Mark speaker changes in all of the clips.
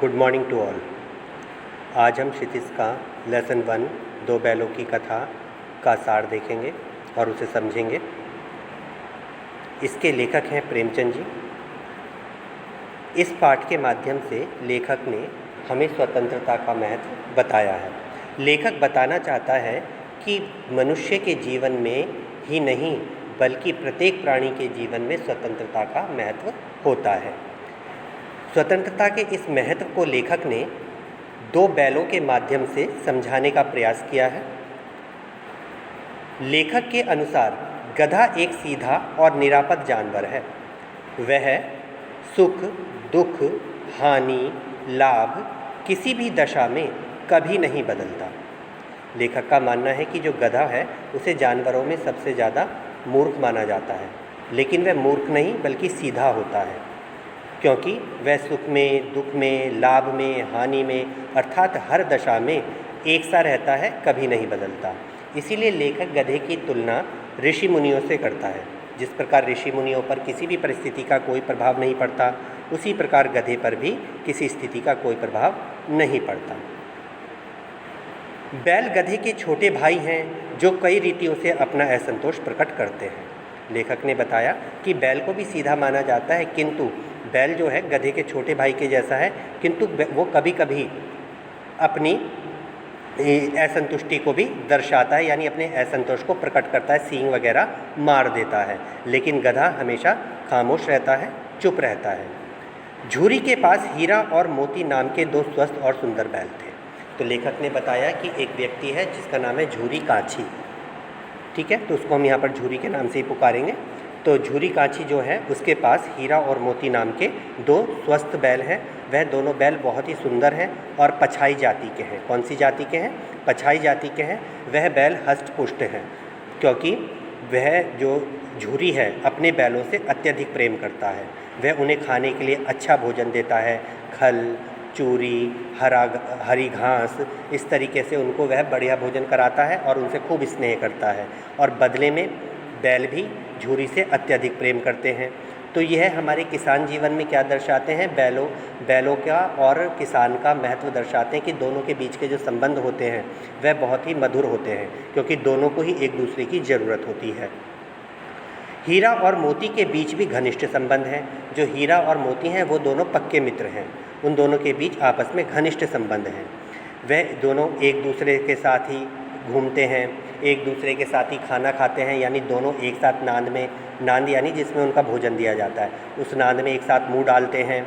Speaker 1: Good morning to all. आज हम क्षितिज का लेसन 1 दो बैलों की कथा का सार देखेंगे और उसे समझेंगे। इसके लेखक हैं प्रेमचंद जी। इस पाठ के माध्यम से लेखक ने हमें स्वतंत्रता का महत्व बताया है। लेखक बताना चाहता है कि मनुष्य के जीवन में ही नहीं बल्कि प्रत्येक प्राणी के जीवन में स्वतंत्रता का महत्व होता है। स्वतंत्रता के इस महत्व को लेखक ने दो बैलों के माध्यम से समझाने का प्रयास किया है। लेखक के अनुसार गधा एक सीधा और निरापद जानवर है। वह सुख, दुख, हानि, लाभ किसी भी दशा में कभी नहीं बदलता। लेखक का मानना है कि जो गधा है उसे जानवरों में सबसे ज़्यादा मूर्ख माना जाता है, लेकिन वह मूर्ख नहीं बल्कि सीधा होता है, क्योंकि वह सुख में, दुख में, लाभ में, हानि में अर्थात हर दशा में एक सा रहता है, कभी नहीं बदलता। इसीलिए लेखक गधे की तुलना ऋषि मुनियों से करता है। जिस प्रकार ऋषि मुनियों पर किसी भी परिस्थिति का कोई प्रभाव नहीं पड़ता, उसी प्रकार गधे पर भी किसी स्थिति का कोई प्रभाव नहीं पड़ता। बैल गधे के छोटे भाई हैं जो कई रीतियों से अपना असंतोष प्रकट करते हैं। लेखक ने बताया कि बैल को भी सीधा माना जाता है, किंतु बैल जो है गधे के छोटे भाई के जैसा है, किंतु वो कभी कभी अपनी असंतुष्टि को भी दर्शाता है, यानी अपने असंतोष को प्रकट करता है, सींग वगैरह मार देता है। लेकिन गधा हमेशा खामोश रहता है, चुप रहता है। झूरी के पास हीरा और मोती नाम के दो स्वस्थ और सुंदर बैल थे। तो लेखक ने बताया कि एक व्यक्ति है जिसका नाम है झूरी कांची। ठीक है, तो उसको हम यहाँ पर झूरी के नाम से ही पुकारेंगे। तो झूरी कांची जो है उसके पास हीरा और मोती नाम के दो स्वस्थ बैल हैं। वह दोनों बैल बहुत ही सुंदर हैं और पछाई जाति के हैं। कौन सी जाति के हैं? पछाई जाति के हैं। वह बैल हष्ट-पुष्ट हैं, क्योंकि वह जो झूरी है अपने बैलों से अत्यधिक प्रेम करता है। वह उन्हें खाने के लिए अच्छा भोजन देता है, खल, चूरी, हरी घास, इस तरीके से उनको वह बढ़िया भोजन कराता है और उनसे खूब स्नेह करता है। और बदले में बैल भी झूरी से अत्यधिक प्रेम करते हैं। तो यह हमारे किसान जीवन में क्या दर्शाते हैं? बैलों का और किसान का महत्व दर्शाते हैं कि दोनों के बीच के जो संबंध होते हैं वह बहुत ही मधुर होते हैं, क्योंकि दोनों को ही एक दूसरे की ज़रूरत होती है। हीरा और मोती के बीच भी घनिष्ठ संबंध हैं। जो हीरा और मोती हैं वो दोनों पक्के मित्र हैं। उन दोनों के बीच आपस में घनिष्ठ संबंध हैं। वह दोनों एक दूसरे के साथ ही घूमते हैं, एक दूसरे के साथ ही खाना खाते हैं, यानी दोनों एक साथ नांद यानी जिसमें उनका भोजन दिया जाता है, उस नांद में एक साथ मुँह डालते हैं।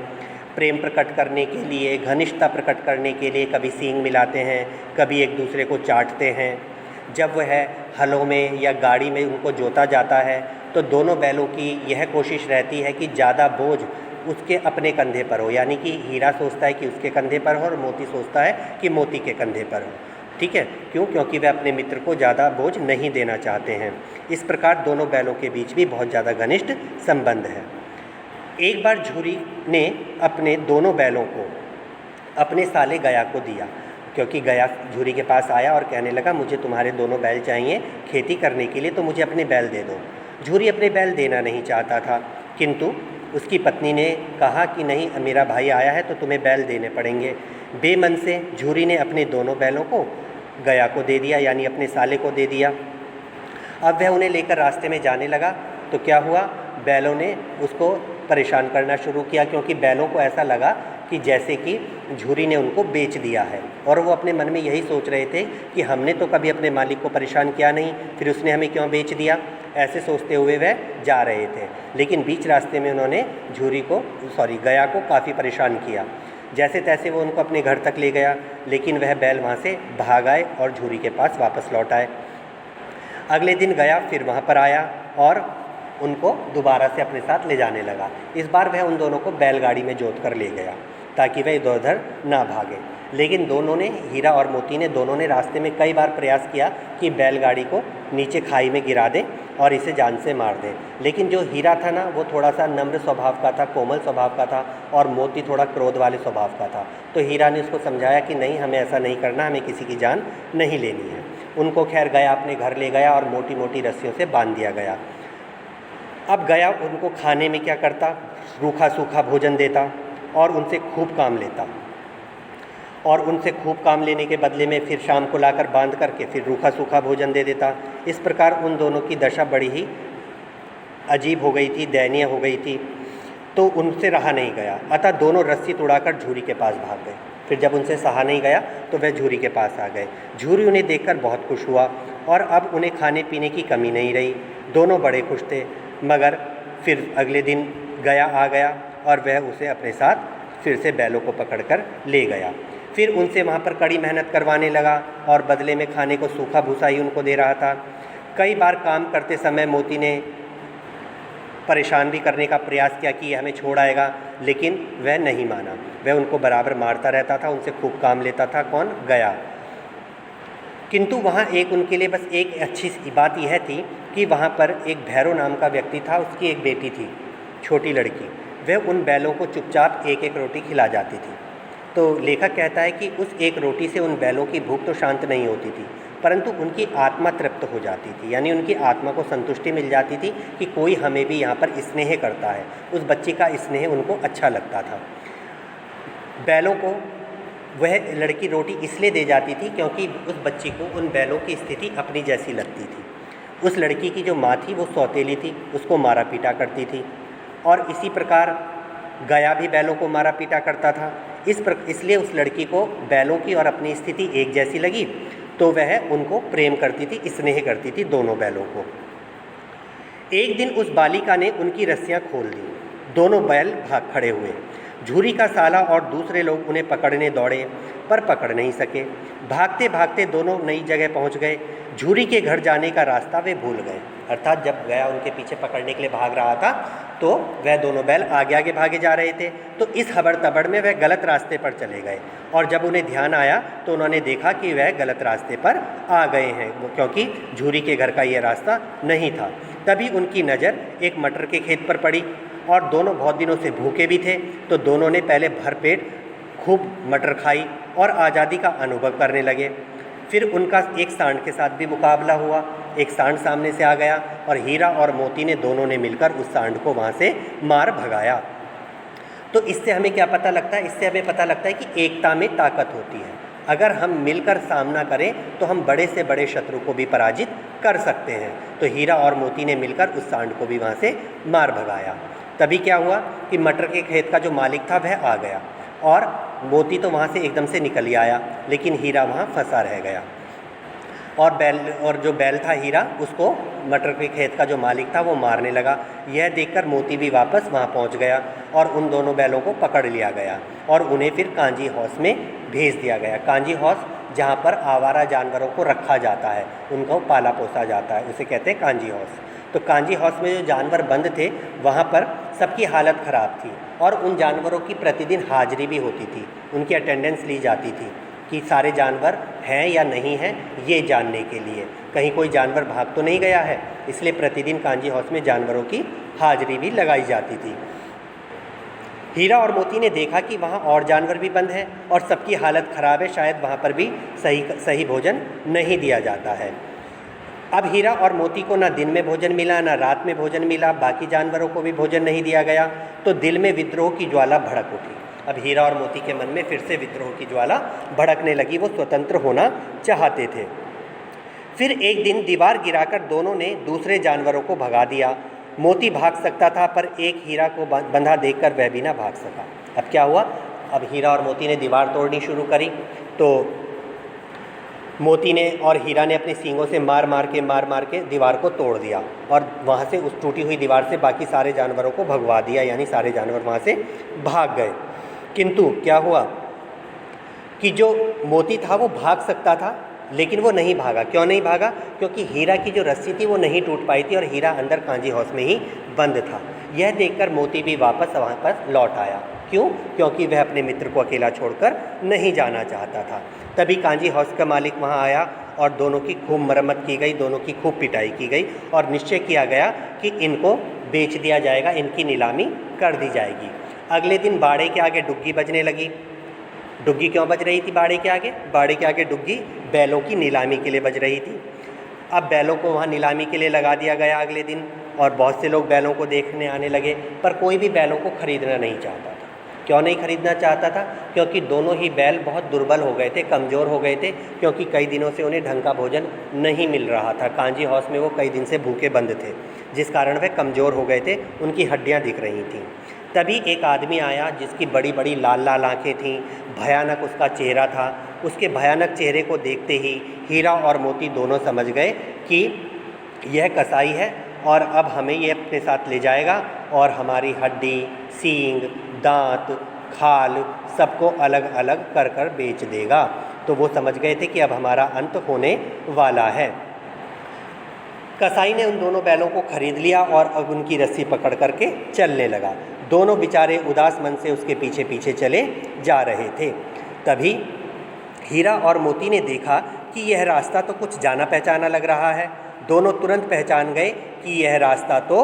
Speaker 1: प्रेम प्रकट करने के लिए, घनिष्ठता प्रकट करने के लिए कभी सींग मिलाते हैं, कभी एक दूसरे को चाटते हैं। जब वह हलों में या गाड़ी में उनको जोता जाता है तो दोनों बैलों की यह कोशिश रहती है कि ज़्यादा बोझ उसके अपने कंधे पर हो, यानी कि हीरा सोचता है कि उसके कंधे पर हो और मोती सोचता है कि मोती के कंधे पर हो। ठीक है, क्यों? क्योंकि वह अपने मित्र को ज़्यादा बोझ नहीं देना चाहते हैं। इस प्रकार दोनों बैलों के बीच भी बहुत ज़्यादा घनिष्ठ संबंध है। एक बार झूरी ने अपने दोनों बैलों को अपने साले गया को दिया, क्योंकि गया झूरी के पास आया और कहने लगा, मुझे तुम्हारे दोनों बैल चाहिए खेती करने के लिए, तो मुझे अपने बैल दे दो। झूरी अपने बैल देना नहीं चाहता था, किंतु उसकी पत्नी ने कहा कि नहीं, मेरा भाई आया है तो तुम्हें बैल देने पड़ेंगे। बेमन से झूरी ने अपने दोनों बैलों को गया को दे दिया, यानी अपने साले को दे दिया। अब वह उन्हें लेकर रास्ते में जाने लगा तो क्या हुआ? बैलों ने उसको परेशान करना शुरू किया, क्योंकि बैलों को ऐसा लगा कि जैसे कि झूरी ने उनको बेच दिया है। और वो अपने मन में यही सोच रहे थे कि हमने तो कभी अपने मालिक को परेशान किया नहीं, फिर उसने हमें क्यों बेच दिया? ऐसे सोचते हुए वह जा रहे थे। लेकिन बीच रास्ते में उन्होंने गया को काफ़ी परेशान किया। जैसे तैसे वो उनको अपने घर तक ले गया, लेकिन वह बैल वहाँ से भाग आए और झूरी के पास वापस लौट आए। अगले दिन गया फिर वहाँ पर आया और उनको दोबारा से अपने साथ ले जाने लगा। इस बार वह उन दोनों को बैलगाड़ी में जोत कर ले गया ताकि वह इधर उधर ना भागे। लेकिन दोनों ने, हीरा और मोती ने, दोनों ने रास्ते में कई बार प्रयास किया कि बैलगाड़ी को नीचे खाई में गिरा दें और इसे जान से मार दें। लेकिन जो हीरा था ना, वो थोड़ा सा नम्र स्वभाव का था, कोमल स्वभाव का था, और मोती थोड़ा क्रोध वाले स्वभाव का था। तो हीरा ने उसको समझाया कि नहीं, हमें ऐसा नहीं करना, हमें किसी की जान नहीं लेनी है। उनको खैर गया अपने घर ले गया और मोटी मोटी रस्सियों से बांध दिया गया। अब गया उनको खाने में क्या करता? रूखा सूखा भोजन देता और उनसे खूब काम लेता। और उनसे खूब काम लेने के बदले में फिर शाम को लाकर बांध करके फिर रूखा सूखा भोजन दे देता। इस प्रकार उन दोनों की दशा बड़ी ही अजीब हो गई थी, दयनीय हो गई थी। तो उनसे रहा नहीं गया, अतः दोनों रस्सी तोड़ाकर झूरी के पास भाग गए। फिर जब उनसे सहा नहीं गया तो वह झूरी के पास आ गए। झूरी उन्हें देखकर बहुत खुश हुआ और अब उन्हें खाने पीने की कमी नहीं रही। दोनों बड़े खुश थे। मगर फिर अगले दिन गया आ गया और वह उसे अपने साथ फिर से बैलों को पकड़कर ले गया। फिर उनसे वहाँ पर कड़ी मेहनत करवाने लगा और बदले में खाने को सूखा भूसा ही उनको दे रहा था। कई बार काम करते समय मोती ने परेशान भी करने का प्रयास किया कि यह हमें छोड़ आएगा, लेकिन वह नहीं माना। वह उनको बराबर मारता रहता था, उनसे खूब काम लेता था। कौन? गया। किंतु वहाँ एक उनके लिए बस एक अच्छी बात यह थी कि वहाँ पर एक भैरव नाम का व्यक्ति था, उसकी एक बेटी थी, छोटी लड़की। वह उन बैलों को चुपचाप एक एक रोटी खिला जाती थी। तो लेखक कहता है कि उस एक रोटी से उन बैलों की भूख तो शांत नहीं होती थी, परंतु उनकी आत्मा तृप्त हो जाती थी, यानी उनकी आत्मा को संतुष्टि मिल जाती थी कि कोई हमें भी यहाँ पर स्नेह करता है। उस बच्ची का स्नेह उनको अच्छा लगता था। बैलों को वह लड़की रोटी इसलिए दे जाती थी क्योंकि उस बच्ची को उन बैलों की स्थिति अपनी जैसी लगती थी। उस लड़की की जो माँ थी वो सौतेली थी, उसको मारा पीटा करती थी, और इसी प्रकार गया भी बैलों को मारा पीटा करता था। इसलिए उस लड़की को बैलों की और अपनी स्थिति एक जैसी लगी, तो वह उनको प्रेम करती थी, स्नेह करती थी दोनों बैलों को। एक दिन उस बालिका ने उनकी रस्सियां खोल दी। दोनों बैल भाग खड़े हुए। झूरी का साला और दूसरे लोग उन्हें पकड़ने दौड़े, पर पकड़ नहीं सके। भागते भागते दोनों नई जगह पहुंच गए। झूरी के घर जाने का रास्ता वे भूल गए। अर्थात जब गया उनके पीछे पकड़ने के लिए भाग रहा था, तो वह दोनों बैल आगे आगे भागे जा रहे थे। तो इस हबड़ तबड़ में वह गलत रास्ते पर चले गए, और जब उन्हें ध्यान आया तो उन्होंने देखा कि वह गलत रास्ते पर आ गए हैं, क्योंकि झूरी के घर का यह रास्ता नहीं था। तभी उनकी नज़र एक मटर के खेत पर पड़ी, और दोनों बहुत दिनों से भूखे भी थे। तो दोनों ने पहले भरपेट खूब मटर खाई और आज़ादी का अनुभव करने लगे। फिर उनका एक सांड के साथ भी मुकाबला हुआ। एक सांड सामने से आ गया और हीरा और मोती ने दोनों ने मिलकर उस सांड को वहाँ से मार भगाया। तो इससे हमें क्या पता लगता है? इससे हमें पता लगता है कि एकता में ताकत होती है। अगर हम मिलकर सामना करें तो हम बड़े से बड़े शत्रु को भी पराजित कर सकते हैं। तो हीरा और मोती ने मिलकर उस सांड को भी वहाँ से मार भगाया। तभी क्या हुआ कि मटर के खेत का जो मालिक था वह आ गया, और मोती तो वहाँ से एकदम से निकल ही आया, लेकिन हीरा वहाँ फंसा रह गया। और जो बैल था हीरा, उसको मटर के खेत का जो मालिक था वो मारने लगा। यह देखकर मोती भी वापस वहाँ पहुँच गया, और उन दोनों बैलों को पकड़ लिया गया और उन्हें फिर कांजी हाउस में भेज दिया गया। कांजी हाउस जहाँ पर आवारा जानवरों को रखा जाता है, उनको पाला पोसा जाता है, उसे कहते हैं कांजी हाउस। तो कांजी हाउस में जो जानवर बंद थे वहाँ पर सबकी हालत ख़राब थी, और उन जानवरों की प्रतिदिन हाजिरी भी होती थी, उनकी अटेंडेंस ली जाती थी कि सारे जानवर हैं या नहीं हैं, ये जानने के लिए कहीं कोई जानवर भाग तो नहीं गया है। इसलिए प्रतिदिन कांजी हाउस में जानवरों की हाजिरी भी लगाई जाती थी। हीरा और मोती ने देखा कि वहाँ और जानवर भी बंद हैं और सबकी हालत ख़राब है, शायद वहाँ पर भी सही भोजन नहीं दिया जाता है। अब हीरा और मोती को ना दिन में भोजन मिला, ना रात में भोजन मिला, बाकी जानवरों को भी भोजन नहीं दिया गया। तो दिल में विद्रोह की ज्वाला भड़क उठी। अब हीरा और मोती के मन में फिर से विद्रोह की ज्वाला भड़कने लगी। वो स्वतंत्र होना चाहते थे। फिर एक दिन दीवार गिराकर दोनों ने दूसरे जानवरों को भगा दिया। मोती भाग सकता था, पर एक हीरा को बंधा देखकर वह भी ना भाग सका। अब क्या हुआ? अब हीरा और मोती ने दीवार तोड़नी शुरू करी। तो मोती ने और हीरा ने अपने सींगों से मार मार के दीवार को तोड़ दिया, और वहाँ से उस टूटी हुई दीवार से बाकी सारे जानवरों को भगवा दिया, यानी सारे जानवर वहाँ से भाग गए। किंतु क्या हुआ कि जो मोती था वो भाग सकता था, लेकिन वो नहीं भागा। क्यों नहीं भागा? क्योंकि हीरा की जो रस्सी थी वो नहीं टूट पाई थी, और हीरा अंदर कांजी हाउस में ही बंद था। यह देखकर मोती भी वापस वहाँ पर लौट आया। क्यों? क्योंकि वह अपने मित्र को अकेला छोड़कर नहीं जाना चाहता था। तभी कांजी हाउस का मालिक वहाँ आया, और दोनों की खूब मरम्मत की गई, दोनों की खूब पिटाई की गई, और निश्चय किया गया कि इनको बेच दिया जाएगा, इनकी नीलामी कर दी जाएगी। अगले दिन बाड़े के आगे डुग्गी बजने लगी। डुग्गी क्यों बज रही थी बाड़े के आगे? बाड़े के आगे डुग्गी बैलों की नीलामी के लिए बज रही थी। अब बैलों को वहाँ नीलामी के लिए लगा दिया गया अगले दिन, और बहुत से लोग बैलों को देखने आने लगे, पर कोई भी बैलों को खरीदना नहीं चाहता था। क्यों नहीं खरीदना चाहता था? क्योंकि दोनों ही बैल बहुत दुर्बल हो गए थे, कमज़ोर हो गए थे, क्योंकि कई दिनों से उन्हें ढंग का भोजन नहीं मिल रहा था। कांजी हाउस में वो कई दिन से भूखे बंद थे, जिस कारण वे कमज़ोर हो गए थे, उनकी हड्डियाँ दिख रही थीं। तभी एक आदमी आया जिसकी बड़ी बड़ी लाल लाल आँखें थीं, भयानक उसका चेहरा था। उसके भयानक चेहरे को देखते ही हीरा और मोती दोनों समझ गए कि यह कसाई है और अब हमें ये अपने साथ ले जाएगा और हमारी हड्डी, सींग, दांत, खाल सबको अलग अलग कर कर बेच देगा। तो वो समझ गए थे कि अब हमारा अंत होने वाला है। कसाई ने उन दोनों बैलों को खरीद लिया और अब उनकी रस्सी पकड़ करके चलने लगा। दोनों बेचारे उदास मन से उसके पीछे पीछे चले जा रहे थे। तभी हीरा और मोती ने देखा कि यह रास्ता तो कुछ जाना पहचाना लग रहा है। दोनों तुरंत पहचान गए कि यह रास्ता तो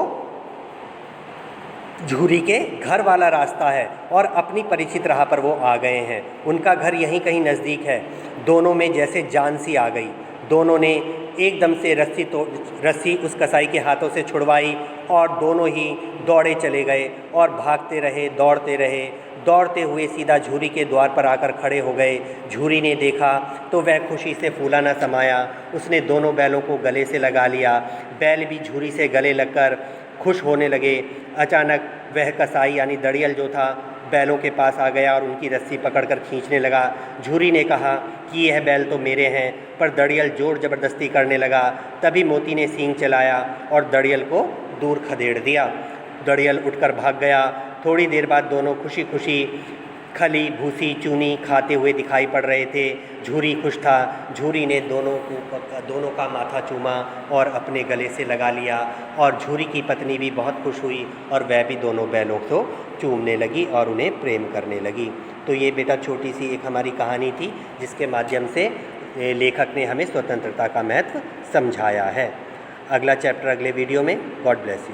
Speaker 1: झूरी के घर वाला रास्ता है और अपनी परिचित राह पर वो आ गए हैं। उनका घर यहीं कहीं नज़दीक है। दोनों में जैसे जान सी आ गई। दोनों ने एकदम से रस्सी उस कसाई के हाथों से छुड़वाई और दोनों ही दौड़े चले गए और भागते रहे, दौड़ते रहे। दौड़ते हुए सीधा झूरी के द्वार पर आकर खड़े हो गए। झूरी ने देखा तो वह खुशी से फूला न समाया। उसने दोनों बैलों को गले से लगा लिया। बैल भी झूरी से गले लगकर खुश होने लगे। अचानक वह कसाई यानी दड़ियल जो था बैलों के पास आ गया और उनकी रस्सी पकड़कर खींचने लगा। झूरी ने कहा कि यह बैल तो मेरे हैं, पर दड़ियल जोर ज़बरदस्ती करने लगा। तभी मोती ने सींग चलाया और दड़ियल को दूर खदेड़ दिया। दड़ियल उठकर भाग गया। थोड़ी देर बाद दोनों खुशी खुशी खली, भूसी, चूनी खाते हुए दिखाई पड़ रहे थे। झूरी खुश था। झूरी ने दोनों का माथा चूमा और अपने गले से लगा लिया और झूरी की पत्नी भी बहुत खुश हुई और वह भी दोनों बैलों को चूमने लगी और उन्हें प्रेम करने लगी। तो ये बेटा छोटी सी एक हमारी कहानी थी जिसके माध्यम से लेखक ने हमें स्वतंत्रता का महत्व समझाया है। अगला चैप्टर अगले वीडियो में। God bless you.